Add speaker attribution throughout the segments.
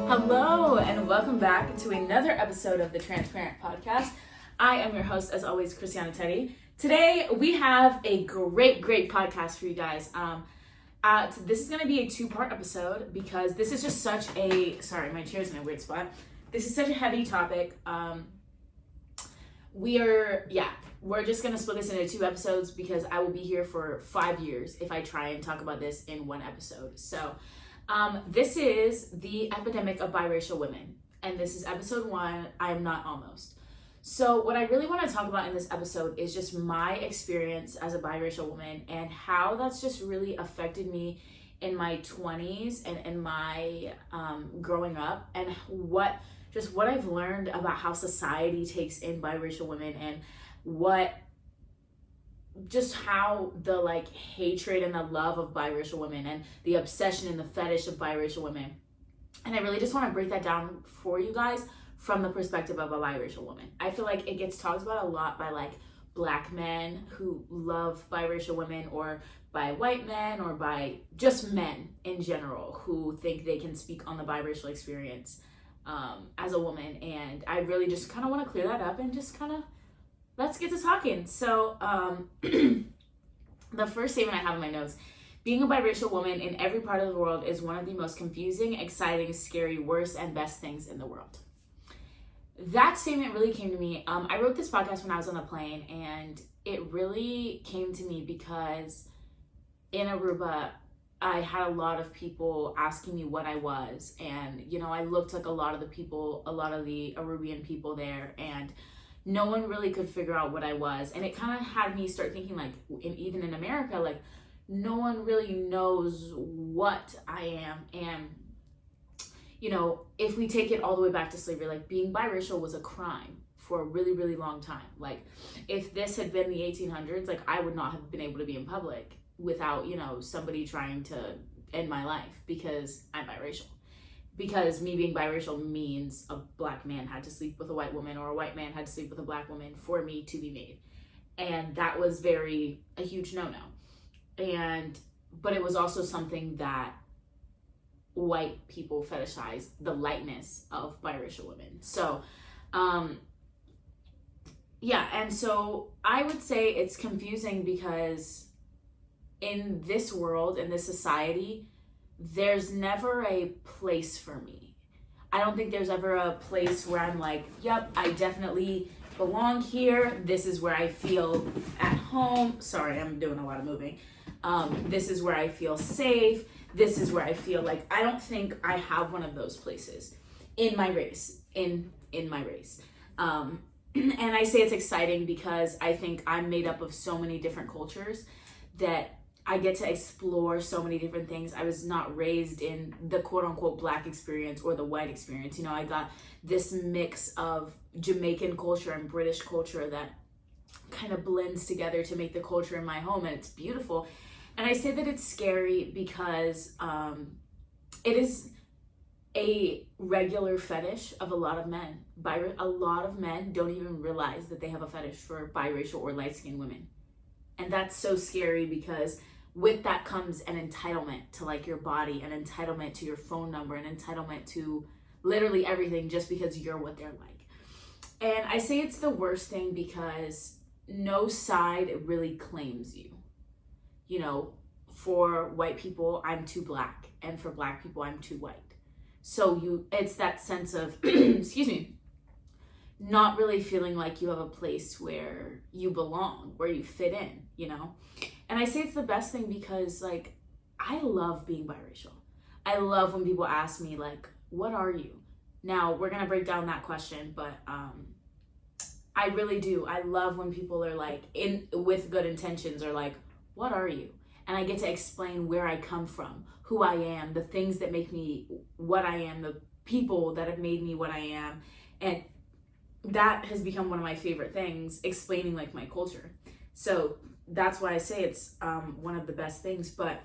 Speaker 1: Hello, and welcome back to another episode of the Transparent Podcast. I am your host, as always, Christiana Teddy. Today, we have a great podcast for you guys. This is going to be a two-part episode because this is just such a... Sorry, my chair's in a weird spot. This is such a heavy topic. We're just going to split this into two episodes because I will be here for 5 years if I try and talk about this in one episode. So... this is the Epidemic of Biracial Women, and this is episode 1, I Am Not Almost. So what I really want to talk about in this episode is just my experience as a biracial woman and how that's just really affected me in my 20s and in my growing up, and what I've learned about how society takes in biracial women, and how the hatred and the love of biracial women and the obsession and the fetish of biracial women. And I really just want to break that down for you guys from the perspective of a biracial woman. I feel like it gets talked about a lot by black men who love biracial women, or by white men, or by just men in general who think they can speak on the biracial experience as a woman. And I really just kind of want to clear that up and just kind of let's get to talking. So, the first statement I have in my notes: being a biracial woman in every part of the world is one of the most confusing, exciting, scary, worst, and best things in the world. That statement really came to me. I wrote this podcast when I was on the plane, and it really came to me because in Aruba, I had a lot of people asking me what I was. And, I looked like a lot of the Arubian people there, and no one really could figure out what I was. And it kind of had me start thinking, even in America, no one really knows what I am. And, if we take it all the way back to slavery, being biracial was a crime for a really, really long time. If this had been the 1800s, I would not have been able to be in public without, somebody trying to end my life because I'm biracial. Because me being biracial means a black man had to sleep with a white woman, or a white man had to sleep with a black woman for me to be made. And that was a huge no-no. But it was also something that white people fetishized, the lightness of biracial women. So, and so I would say it's confusing because in this world, in this society, there's never a place for me. I don't think there's ever a place where I'm yep, I definitely belong here. This is where I feel at home. Sorry, I'm doing a lot of moving. This is where I feel safe. This is where I feel I don't think I have one of those places in my race, in my race. And I say it's exciting because I think I'm made up of so many different cultures that I get to explore so many different things. I was not raised in the quote unquote black experience or the white experience. I got this mix of Jamaican culture and British culture that kind of blends together to make the culture in my home, and it's beautiful. And I say that it's scary because it is a regular fetish of a lot of men. A lot of men don't even realize that they have a fetish for biracial or light-skinned women. And that's so scary because with that comes an entitlement to your body, an entitlement to your phone number, an entitlement to literally everything just because you're what they're like. And I say it's the worst thing because no side really claims you. For white people, I'm too black, and for black people, I'm too white. So it's that sense of, excuse me, not really feeling like you have a place where you belong, where you fit in, And I say it's the best thing because, I love being biracial. I love when people ask me, what are you? Now, we're going to break down that question, but I really do. I love when people are, with good intentions are what are you? And I get to explain where I come from, who I am, the things that make me what I am, the people that have made me what I am. And that has become one of my favorite things, explaining my culture. So that's why I say it's one of the best things. But,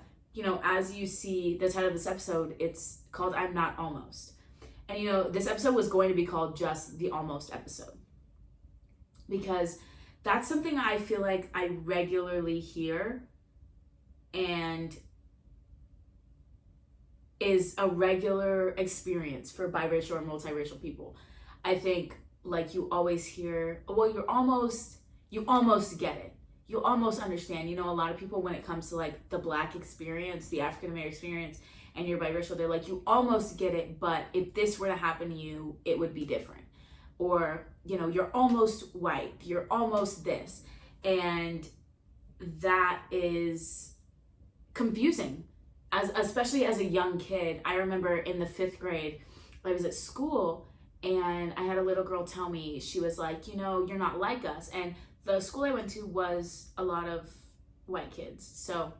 Speaker 1: as you see the title of this episode, it's called I'm Not Almost. And, this episode was going to be called just the Almost episode. Because that's something I feel like I regularly hear. And is a regular experience for biracial or multiracial people. I think like you always hear, well, you almost get it. You almost understand. You know, a lot of people, when it comes to like the Black experience, the African American experience, and you're biracial, they're like, you almost get it, but if this were to happen to you, it would be different. Or, you know, you're almost white, you're almost this. And that is confusing, especially as a young kid. I remember in the 5th grade, I was at school and I had a little girl tell me, she was like, you know, you're not like us. And the school I went to was a lot of white kids. So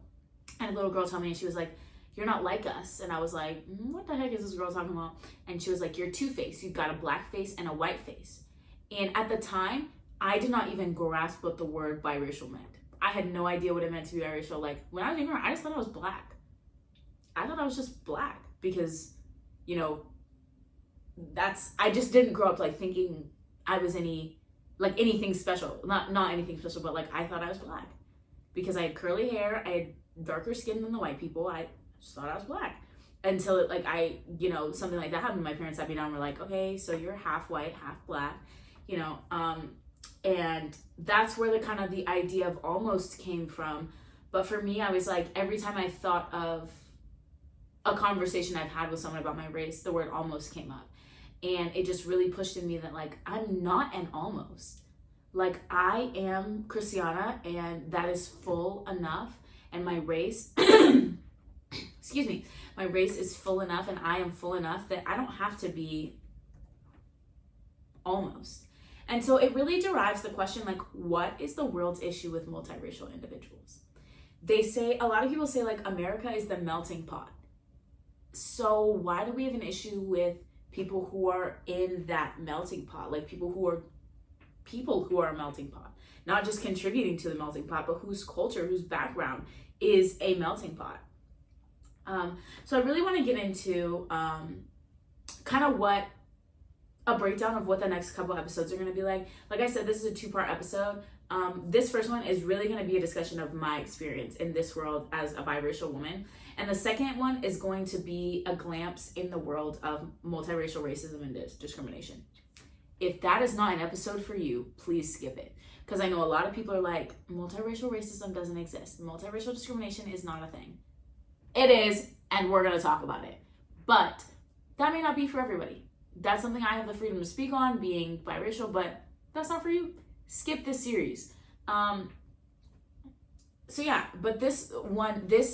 Speaker 1: I had a little girl tell me, and she was like, you're not like us. And I was like, what the heck is this girl talking about? And she was like, you're two-faced. You've got a black face and a white face. And at the time, I did not even grasp what the word biracial meant. I had no idea what it meant to be biracial. Like, when I was younger, I just thought I was black. I thought I was just black because, you know, I just didn't grow up like thinking I was anything special. Not anything special, but like I thought I was black because I had curly hair, I had darker skin than the white people. I just thought I was black until it, like, something like that happened. My parents sat me down and were like, okay, so you're half white, half black, you know, and that's where the kind of the idea of almost came from. But for me, I was like, every time I thought of a conversation I've had with someone about my race, the word almost came up. And it just really pushed in me that, like, I'm not an almost. Like, I am Christiana, and that is full enough. And my race, excuse me, my race is full enough, and I am full enough that I don't have to be almost. And so it really derives the question, like, what is the world's issue with multiracial individuals? A lot of people say, like, America is the melting pot. So why do we have an issue with people who are in that melting pot? Like, people who are a melting pot, not just contributing to the melting pot, but whose culture, whose background is a melting pot. So I really want to get into kind of what a breakdown of what the next couple episodes are going to be like. Like I said, this is a 2-part episode. This first one is really going to be a discussion of my experience in this world as a biracial woman. And the second one is going to be a glimpse in the world of multiracial racism and discrimination. If that is not an episode for you, please skip it. Because I know a lot of people are like, multiracial racism doesn't exist. Multiracial discrimination is not a thing. It is, and we're going to talk about it. But that may not be for everybody. That's something I have the freedom to speak on, being biracial, but that's not for you. Skip this series. So yeah, but this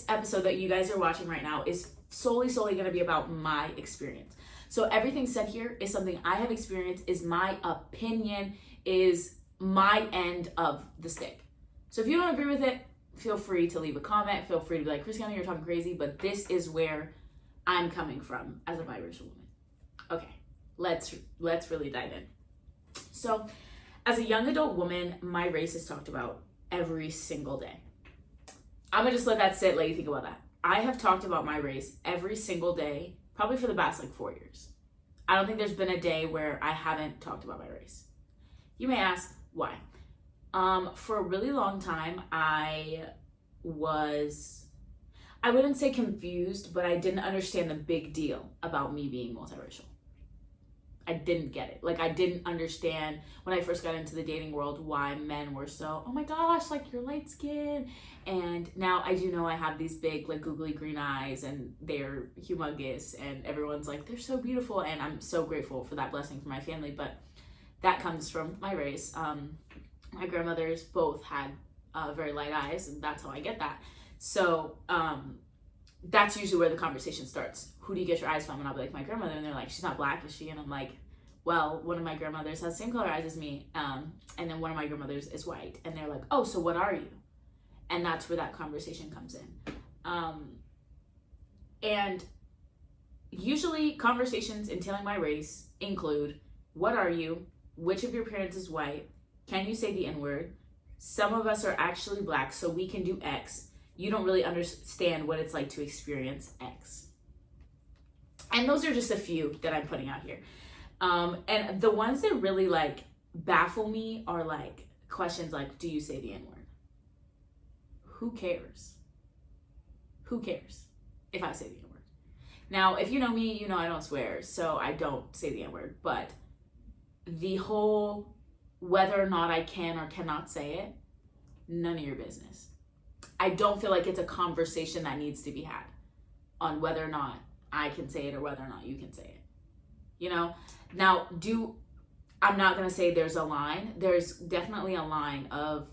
Speaker 1: episode that you guys are watching right now is solely going to be about my experience. So everything said here is something I have experienced, is my opinion, is my end of the stick. So if you don't agree with it, feel free to leave a comment. Feel free to be like, Christiana, you're talking crazy, but this is where I'm coming from as a biracial woman. Okay, let's really dive in. So as a young adult woman, my race is talked about every single day. I'm gonna just let that sit, let you think about that. I have talked about my race every single day, probably for the past 4 years. I don't think there's been a day where I haven't talked about my race. You may ask, why? For a really long time, I wouldn't say confused, but I didn't understand the big deal about me being multiracial. I didn't get it. Like, I didn't understand when I first got into the dating world why men were so, oh my gosh, like, you're light skinned. And now I do know I have these big, like, googly green eyes, and they're humongous, and everyone's like, they're so beautiful. And I'm so grateful for that blessing for my family. But that comes from my race. My grandmothers both had very light eyes, and that's how I get that. So that's usually where the conversation starts. Who do you get your eyes from? And I'll be like, my grandmother. And they're like, she's not black, is she? And I'm like, well, one of my grandmothers has the same color eyes as me. And then one of my grandmothers is white. And they're like, oh, so what are you? And that's where that conversation comes in. And usually conversations entailing my race include, what are you? Which of your parents is white? Can you say the N-word? Some of us are actually black, so we can do X. You don't really understand what it's like to experience X. And those are just a few that I'm putting out here. And the ones that really like baffle me are like questions like, do you say the N-word? Who cares? Who cares if I say the N-word? Now, if you know me, you know I don't swear, so I don't say the N-word, but the whole whether or not I can or cannot say it, none of your business. I don't feel like it's a conversation that needs to be had on whether or not I can say it or whether or not you can say it. You know? Now, I'm not going to say there's a line. There's definitely a line of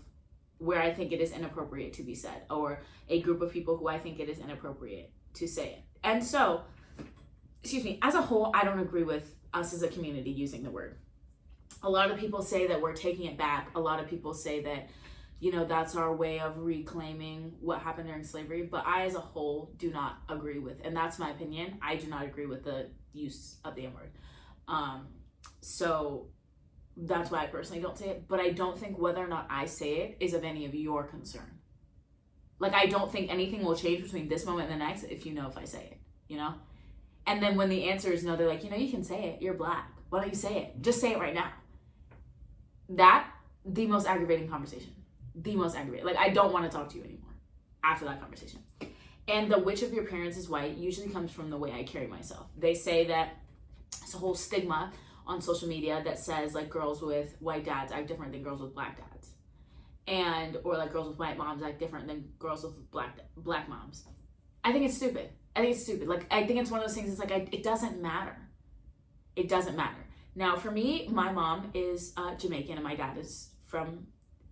Speaker 1: where I think it is inappropriate to be said, or a group of people who I think it is inappropriate to say it. And so, as a whole, I don't agree with us as a community using the word. A lot of people say that we're taking it back. A lot of people say that, that's our way of reclaiming what happened during slavery. But I, as a whole, do not agree with, and that's my opinion, I do not agree with the use of the N-word. So that's why I personally don't say it. But I don't think whether or not I say it is of any of your concern. Like, I don't think anything will change between this moment and the next if I say it, And then when the answer is no, they're like, you can say it. You're Black. Why don't you say it? Just say it right now. The most aggravating conversation. The most aggravating. Like, I don't want to talk to you anymore after that conversation. And the which of your parents is white usually comes from the way I carry myself. They say that it's a whole stigma on social media that says, like, girls with white dads act different than girls with Black dads. Or like girls with white moms act different than girls with black moms. I think it's stupid. Like, I think it's one of those things, it's like, it doesn't matter. It doesn't matter. Now, for me, my mom is Jamaican and my dad is from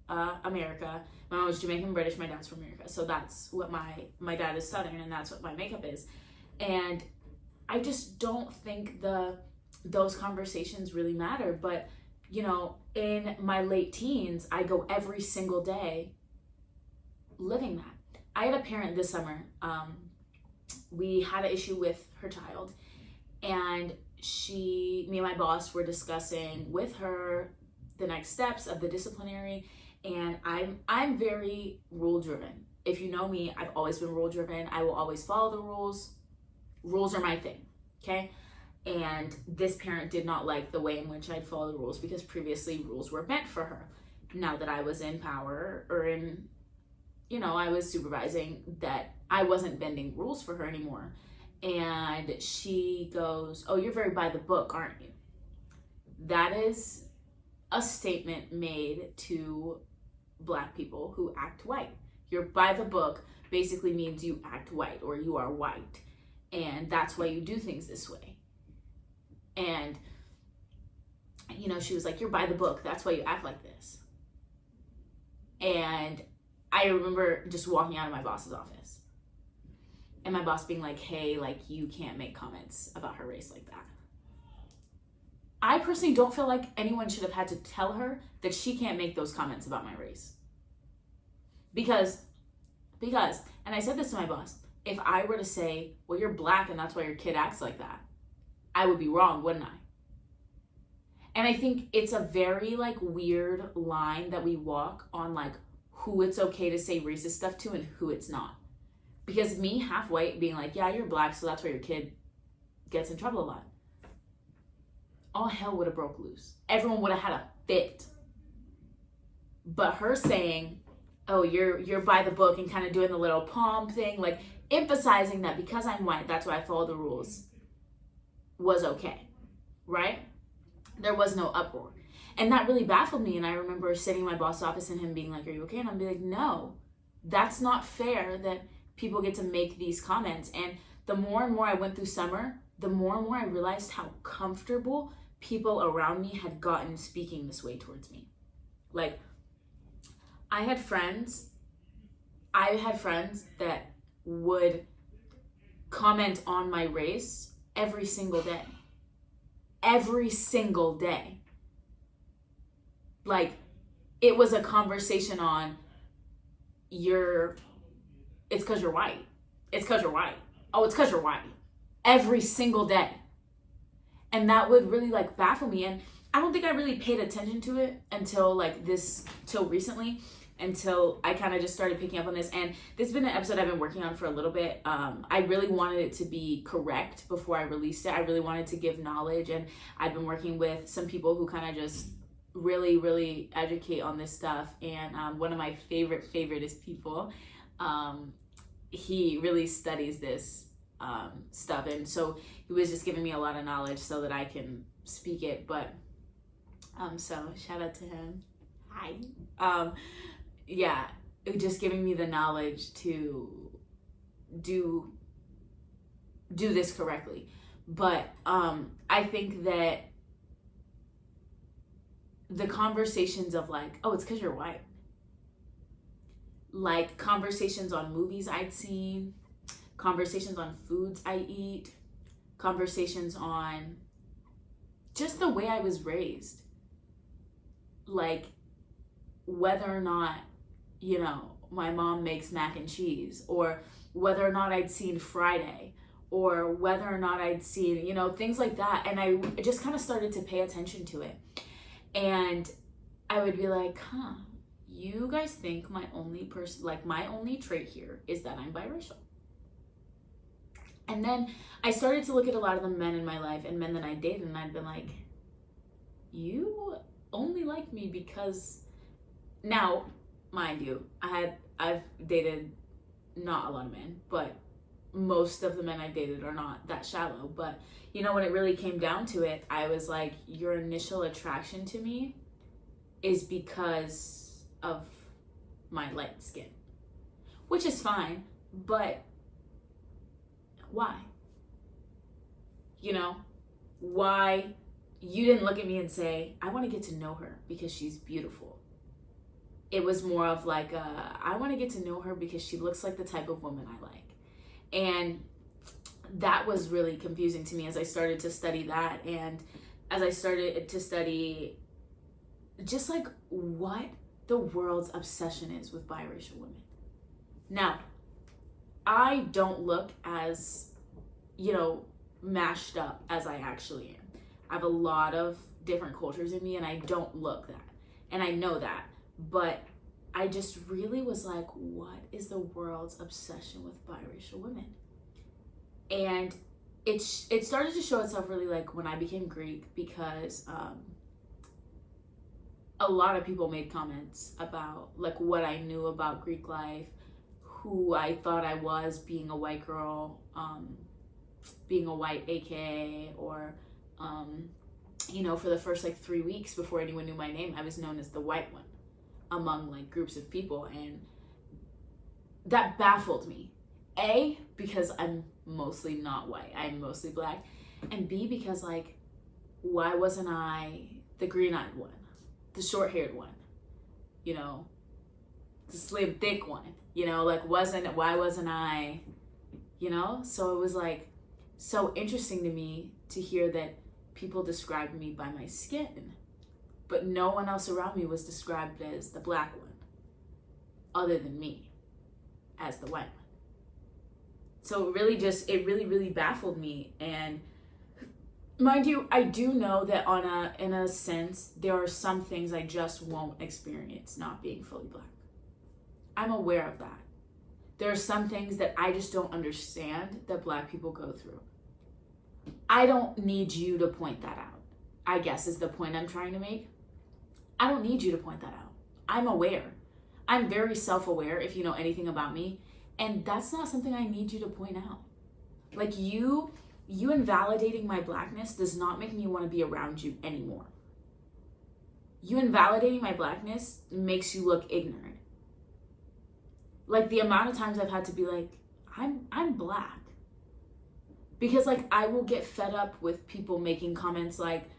Speaker 1: America. My mom was Jamaican British, my dad's from America. So that's what my dad is Southern, and that's what my makeup is. And I just don't think those conversations really matter. But, in my late teens, I go every single day living that. I had a parent this summer. We had an issue with her child, and me and my boss were discussing with her the next steps of the disciplinary, and I'm very rule driven. If you know me, I've always been rule driven. I will always follow the rules. Rules are my thing, okay? And this parent did not like the way in which I'd follow the rules, because previously rules were meant for her. Now that I was in power, or I was supervising, that I wasn't bending rules for her anymore. And she goes, "Oh, you're very by the book, aren't you?" That is a statement made to Black people who act white. You're by the book basically means you act white, or you are white. And that's why you do things this way. And, she was like, "You're by the book. That's why you act like this." And I remember just walking out of my boss's office, and my boss being like, "Hey, like, you can't make comments about her race like that." I personally don't feel like anyone should have had to tell her that she can't make those comments about my race. Because, and I said this to my boss, if I were to say, "Well, you're Black and that's why your kid acts like that," I would be wrong, wouldn't I? And I think it's a very, like, weird line that we walk on, like, who it's okay to say racist stuff to and who it's not. Because me, half white, being like, "Yeah, you're Black, so that's why your kid gets in trouble a lot," all hell would have broke loose. Everyone would have had a fit. But her saying, "Oh, you're by the book," and kind of doing the little palm thing, like emphasizing that because I'm white, that's why I follow the rules, was okay, right? There was no uproar. And that really baffled me. And I remember sitting in my boss's office and him being like, "Are you okay?" And I'd be like, "No, that's not fair that people get to make these comments." And the more and more I went through summer, the more and more I realized how comfortable people around me had gotten speaking this way towards me. Like, I had friends that would comment on my race every single day. Every single day. Like, it was a conversation on, it's because you're white. It's because you're white. Oh, it's because you're white. Every single day. And that would really, like, baffle me. And I don't think I really paid attention to it until recently, until I kind of just started picking up on this. And this has been an episode I've been working on for a little bit. I really wanted it to be correct before I released it. I really wanted to give knowledge, and I've been working with some people who kind of just really, really educate on this stuff. And one of my favoriteest people, he really studies this stuff. And so he was just giving me a lot of knowledge so that I can speak it. But so shout out to him. Hi. Yeah, just giving me the knowledge to do this correctly. But I think that the conversations of like, oh, it's because you're white, like conversations on movies I'd seen, conversations on foods I eat, conversations on just the way I was raised, like whether or not, you know, my mom makes mac and cheese, or whether or not I'd seen Friday, or whether or not I'd seen, you know, things like that. And I just kind of started to pay attention to it. And I would be like, you guys think my only my only trait here is that I'm biracial. And then I started to look at a lot of the men in my life and men that I dated, and I'd been like, you only like me because, now, mind you, I've dated not a lot of men, but most of the men I dated are not that shallow. But you know, when it really came down to it, I was like, your initial attraction to me is because of my light skin, which is fine, but why? You know, why? You didn't look at me and say, I want to get to know her because she's beautiful. It was more of like, I want to get to know her because she looks like the type of woman I like. And that was really confusing to me as I started to study that, and as I started to study just like what the world's obsession is with biracial women. Now, I don't look as, you know, mashed up as I actually am. I have a lot of different cultures in me, and I don't look that. And I know that. But I just really was like, what is the world's obsession with biracial women? And it started to show itself really like when I became Greek, because a lot of people made comments about like what I knew about Greek life, who I thought I was being a white girl, being a white AKA, or you know, for the first like 3 weeks before anyone knew my name, I was known as the white one among like groups of people. And that baffled me. A, because I'm mostly not white, I'm mostly black. And B, because like, why wasn't I the green-eyed one, the short-haired one, you know, the slim thick one, you know, like why wasn't I, you know? So it was like so interesting to me to hear that people described me by my skin, but no one else around me was described as the black one other than me as the white one. So it really baffled me. And mind you, I do know that in a sense, there are some things I just won't experience not being fully black. I'm aware of that. There are some things that I just don't understand that black people go through. I don't need you to point that out, I guess is the point I'm trying to make. I don't need you to point that out. I'm aware. I'm very self-aware, if you know anything about me. And that's not something I need you to point out. Like you invalidating my blackness does not make me want to be around you anymore. You invalidating my blackness makes you look ignorant. Like the amount of times I've had to be like, I'm black. Because like I will get fed up with people making comments like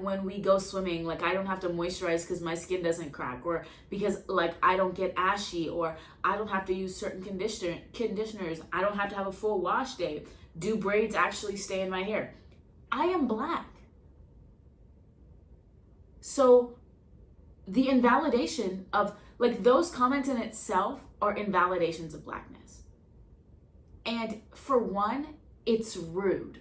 Speaker 1: when we go swimming, like I don't have to moisturize because my skin doesn't crack, or because like I don't get ashy, or I don't have to use certain conditioners, I don't have to have a full wash day. Do braids actually stay in my hair? I am black. So the invalidation of like those comments in itself are invalidations of blackness. And for one, it's rude.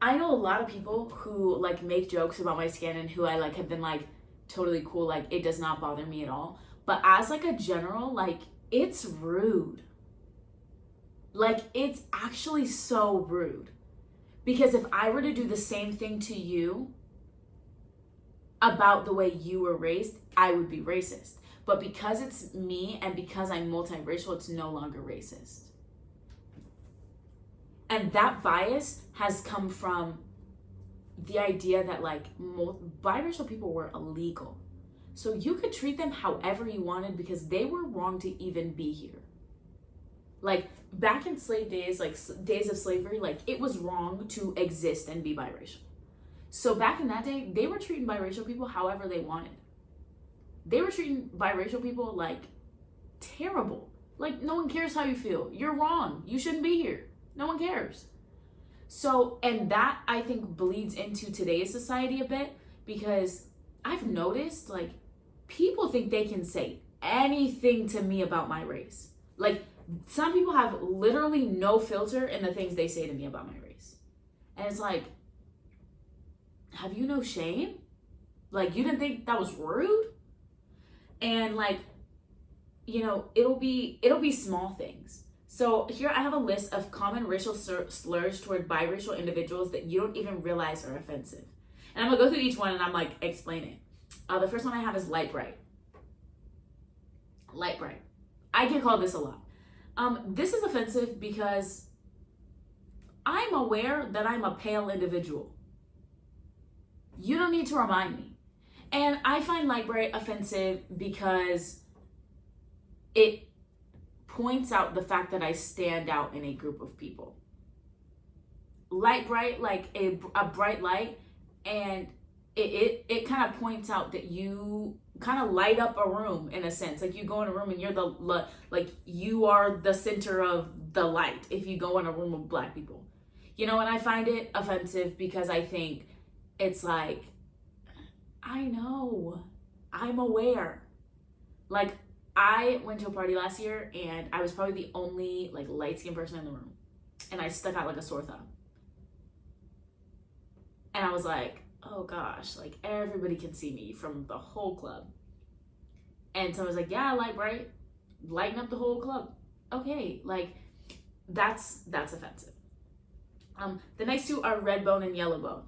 Speaker 1: I know a lot of people who like make jokes about my skin and who I like have been like totally cool, like it does not bother me at all. But as like a general, like it's rude. Like it's actually so rude. Because if I were to do the same thing to you about the way you were raised, I would be racist. But because it's me and because I'm multiracial, it's no longer racist. And that bias has come from the idea that like biracial people were illegal. So you could treat them however you wanted because they were wrong to even be here. Like back in slave days, like days of slavery, like it was wrong to exist and be biracial. So back in that day, they were treating biracial people however they wanted. They were treating biracial people like terrible. Like no one cares how you feel. You're wrong. You shouldn't be here. No one cares. So, and that I think bleeds into today's society a bit because I've noticed like people think they can say anything to me about my race. Like some people have literally no filter in the things they say to me about my race. And it's like, have you no shame? Like you didn't think that was rude? And like, you know, it'll be small things. So here I have a list of common racial slurs toward biracial individuals that you don't even realize are offensive. And I'm gonna go through each one and I'm like, explain it. The first one I have is light bright. Light bright. I get called this a lot. This is offensive because I'm aware that I'm a pale individual. You don't need to remind me. And I find light bright offensive because it points out the fact that I stand out in a group of people. Light bright, like a bright light, and it kind of points out that you kind of light up a room in a sense. Like you go in a room and you're like you are the center of the light if you go in a room of black people. You know, and I find it offensive because I think it's like, I know, I'm aware. Like I went to a party last year and I was probably the only like light-skinned person in the room. And I stuck out like a sore thumb. And I was like, oh gosh, like everybody can see me from the whole club. And so I was like, yeah, light bright, lighten up the whole club. Okay, like that's offensive. The next two are red bone and yellow bone.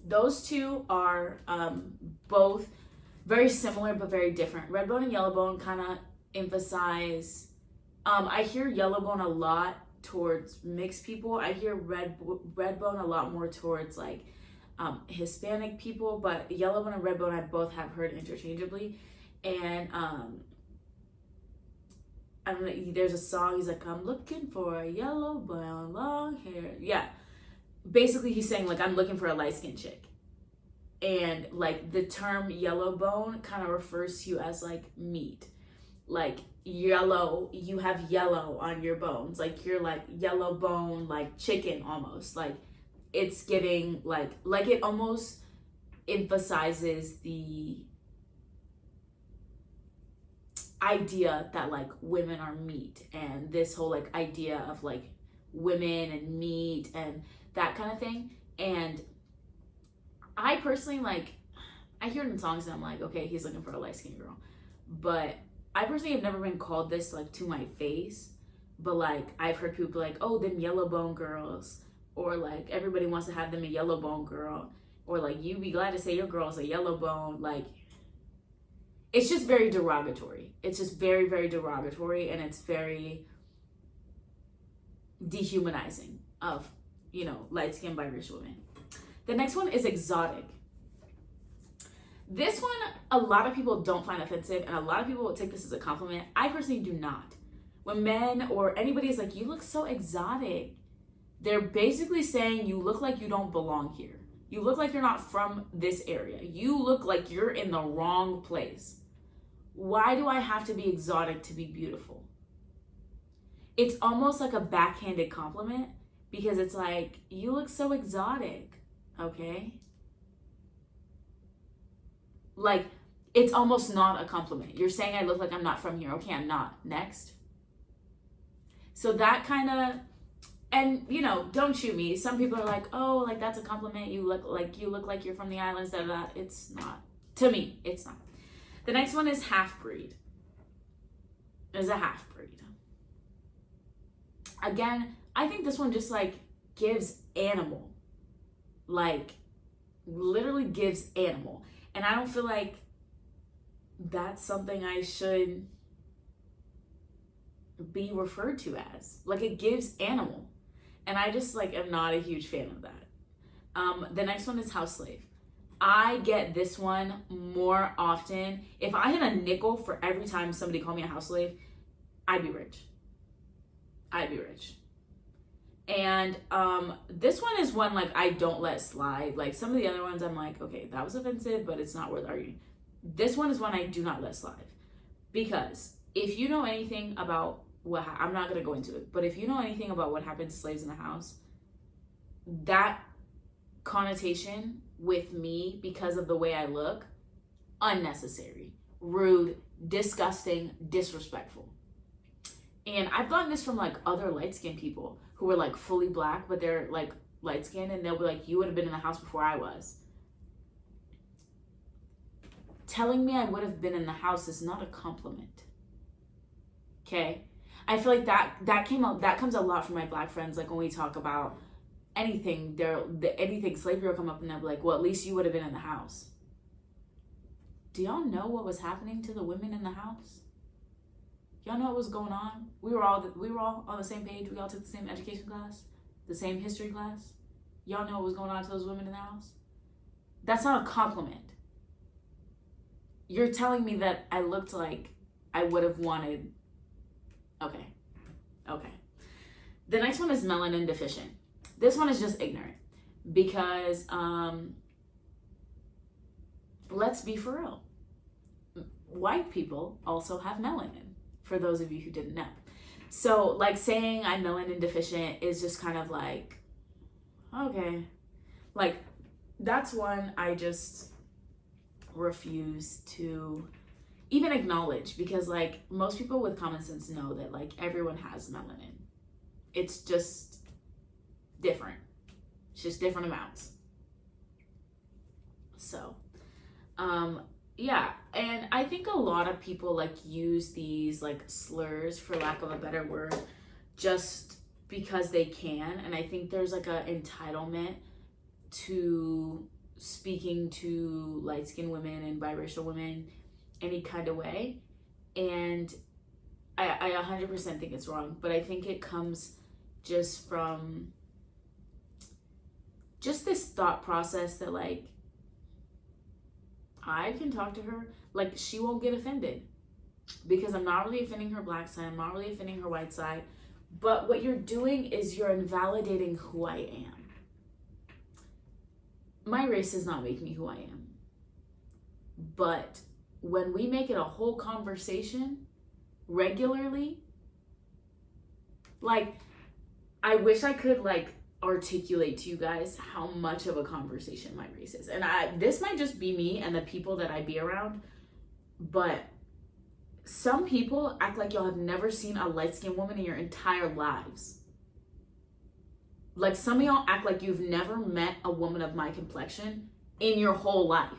Speaker 1: Those two are both very similar but very different. Red bone and yellow bone kind of emphasize, I hear yellow bone a lot towards mixed people. I hear red bone a lot more towards like Hispanic people, but yellow bone and red bone I both have heard interchangeably. And I don't know, there's a song, he's like, I'm looking for a yellow bone, long hair. Yeah, basically he's saying like, I'm looking for a light-skinned chick. And like the term yellow bone kind of refers to you as like meat. Like yellow, you have yellow on your bones. Like you're like yellow bone, like chicken almost. Like it's giving like it almost emphasizes the idea that like women are meat, and this whole like idea of like women and meat and that kind of thing. And I personally like, I hear it in songs and I'm like, okay, he's looking for a light-skinned girl. But I personally have never been called this like to my face. But like I've heard people like, oh, them yellow bone girls, or like everybody wants to have them a yellow bone girl, or like you be glad to say your girl's a yellow bone. Like it's just very derogatory. It's just very, very derogatory, and it's very dehumanizing of, you know, light-skinned biracial women. The next one is exotic. This one, a lot of people don't find offensive, and a lot of people will take this as a compliment. I personally do not. When men or anybody is like, you look so exotic, they're basically saying you look like you don't belong here. You look like you're not from this area. You look like you're in the wrong place. Why do I have to be exotic to be beautiful? It's almost like a backhanded compliment because it's like, you look so exotic, okay? Like, it's almost not a compliment. You're saying I look like I'm not from here. Okay, I'm not. Next. So that kind of, and you know, don't shoot me. Some people are like, oh, like that's a compliment. You look like you're from the islands. That it's not. To me, it's not. The next one is half-breed. Is a half-breed. Again, I think this one just like gives animal. Like literally gives animal. And I don't feel like that's something I should be referred to as. Like it gives animal. And I just like am not a huge fan of that. The next one is house slave. I get this one more often. If I had a nickel for every time somebody called me a house slave, I'd be rich. I'd be rich. And this one is one like I don't let slide. Like some of the other ones I'm like, okay, that was offensive, but it's not worth arguing. This one is one I do not let slide. Because if you know anything about I'm not going to go into it, but if you know anything about what happened to slaves in the house, that connotation with me because of the way I look, unnecessary, rude, disgusting, disrespectful. And I've gotten this from like other light-skinned people who were like fully black, but they're like light-skinned, and they'll be like, you would have been in the house before I was. Telling me I would have been in the house is not a compliment. Okay? I feel like that comes a lot from my black friends. Like when we talk about anything, anything slavery will come up and they'll be like, well, at least you would have been in the house. Do y'all know what was happening to the women in the house? Y'all know what was going on? We were all on the same page. We all took the same education class, the same history class. Y'all know what was going on to those women in the house? That's not a compliment. You're telling me that I looked like I would have wanted. Okay. The next one is melanin deficient. This one is just ignorant because let's be for real. White people also have melanin, for those of you who didn't know. So like saying I'm melanin deficient is just kind of like, okay. Like that's one I just refuse to even acknowledge, because like most people with common sense know that like everyone has melanin. It's just different. It's just different amounts. So, yeah. And I think a lot of people like use these like slurs, for lack of a better word, just because they can. And I think there's like an entitlement to speaking to light-skinned women and biracial women any kind of way. And I 100% think it's wrong, but I think it comes just from just this thought process that like I can talk to her, like she won't get offended because I'm not really offending her black side, I'm not really offending her white side. But what you're doing is you're invalidating who I am. My race does not make me who I am. But when we make it a whole conversation regularly, like I wish I could like articulate to you guys how much of a conversation my race is. And this might just be me and the people that I be around, but some people act like y'all have never seen a light-skinned woman in your entire lives. Like some of y'all act like you've never met a woman of my complexion in your whole life.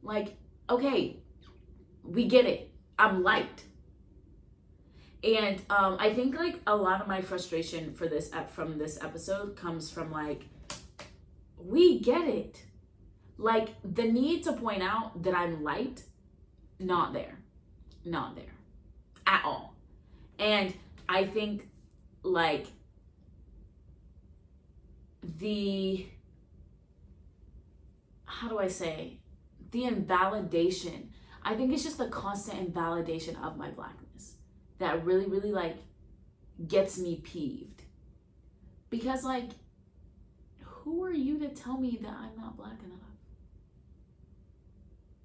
Speaker 1: Like, okay, we get it. I'm light. And I think like a lot of my frustration for this from this episode comes from like, we get it. Like the need to point out that I'm light, not there at all. And I think like the invalidation, I think it's just the constant invalidation of my blackness that really, really like gets me peeved. Because like, who are you to tell me that I'm not black enough?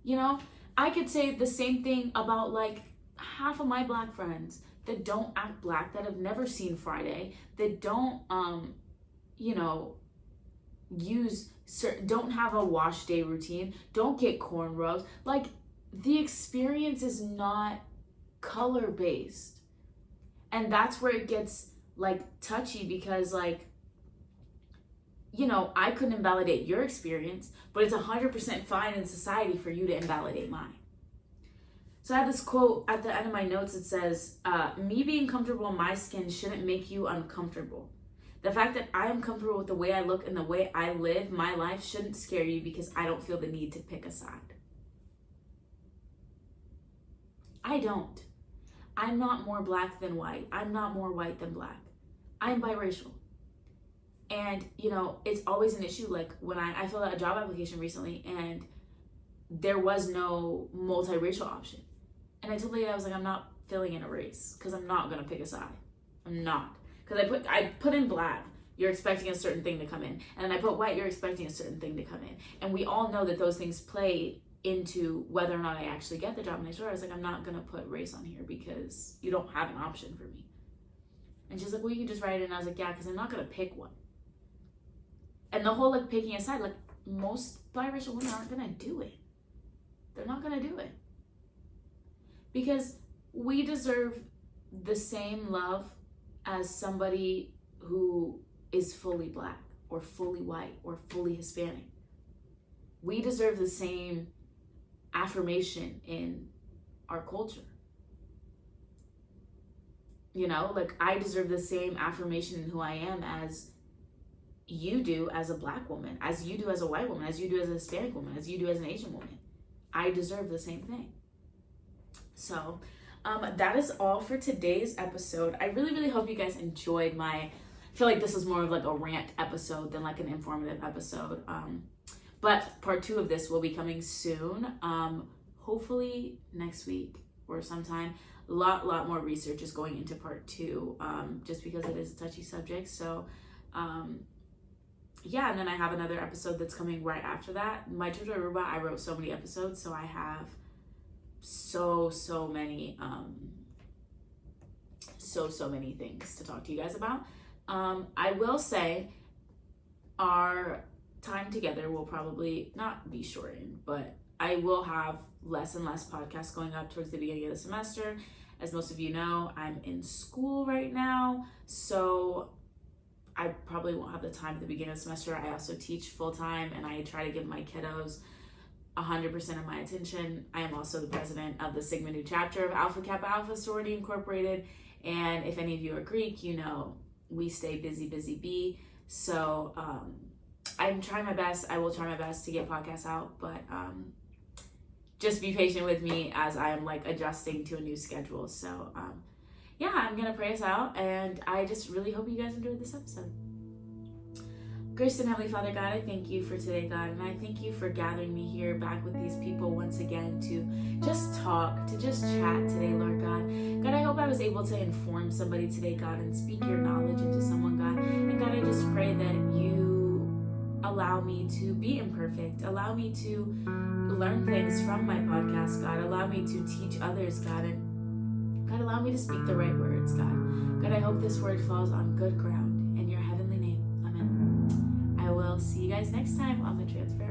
Speaker 1: You know, I could say the same thing about like half of my black friends that don't act black, that have never seen Friday, that don't, you know, don't have a wash day routine, don't get cornrows. Like the experience is not color based. And that's where it gets like touchy, because like, you know, I couldn't invalidate your experience, but it's 100% fine in society for you to invalidate mine. So I have this quote at the end of my notes. It says, me being comfortable in my skin shouldn't make you uncomfortable. The fact that I am comfortable with the way I look and the way I live my life shouldn't scare you, because I don't feel the need to pick a side. I don't. I'm not more black than white. I'm not more white than black. I'm biracial. And, it's always an issue. Like when I filled out a job application recently and there was no multiracial option. And I told the lady, I was like, I'm not filling in a race because I'm not going to pick a side. I'm not. Because I put in black, you're expecting a certain thing to come in. And then I put white, you're expecting a certain thing to come in. And we all know that those things play into whether or not I actually get the job. And I was like, I'm not going to put race on here because you don't have an option for me. And she's like, well, you can just write it in. And I was like, yeah, because I'm not going to pick one. And the whole picking a side, most biracial women aren't going to do it. They're not going to do it. Because we deserve the same love as somebody who is fully black or fully white or fully Hispanic. We deserve the same affirmation in our culture. I deserve the same affirmation in who I am as you do as a black woman, as you do as a white woman, as you do as a Hispanic woman, as you do as an Asian woman. I deserve the same thing. So that is all for today's episode. I really, really hope you guys enjoyed I feel like this is more of a rant episode than an informative episode. But part 2 of this will be coming soon. Hopefully next week or sometime. A lot more research is going into part 2, just because it is a touchy subject. So, and then I have another episode that's coming right after that. My trip to Aruba, I wrote so many episodes, so I have so many things to talk to you guys about. I will say our time together will probably not be shortened, but I will have less and less podcasts going up towards the beginning of the semester. As most of you know, I'm in school right now, so I probably won't have the time at the beginning of the semester. I also teach full-time, and I try to give my kiddos 100% of my attention. I am also the president of the Sigma Nu chapter of Alpha Kappa Alpha Sorority Incorporated, and if any of you are Greek, we stay busy bee. So I'm trying my best. I will try my best to get podcasts out, but just be patient with me as I am adjusting to a new schedule. So I'm gonna pray us out, and I just really hope you guys enjoyed this episode. Gracious and Heavenly Father, God, I thank you for today, God, and I thank you for gathering me here back with these people once again to just talk, to just chat today, Lord God. God, I hope I was able to inform somebody today, God, and speak your knowledge into someone, God. And God, I just pray that you allow me to be imperfect, allow me to learn things from my podcast, God, allow me to teach others, God, and God, allow me to speak the right words, God. God, I hope this word falls on good ground in your heavenly name. Amen. I will see you guys next time on the Transfer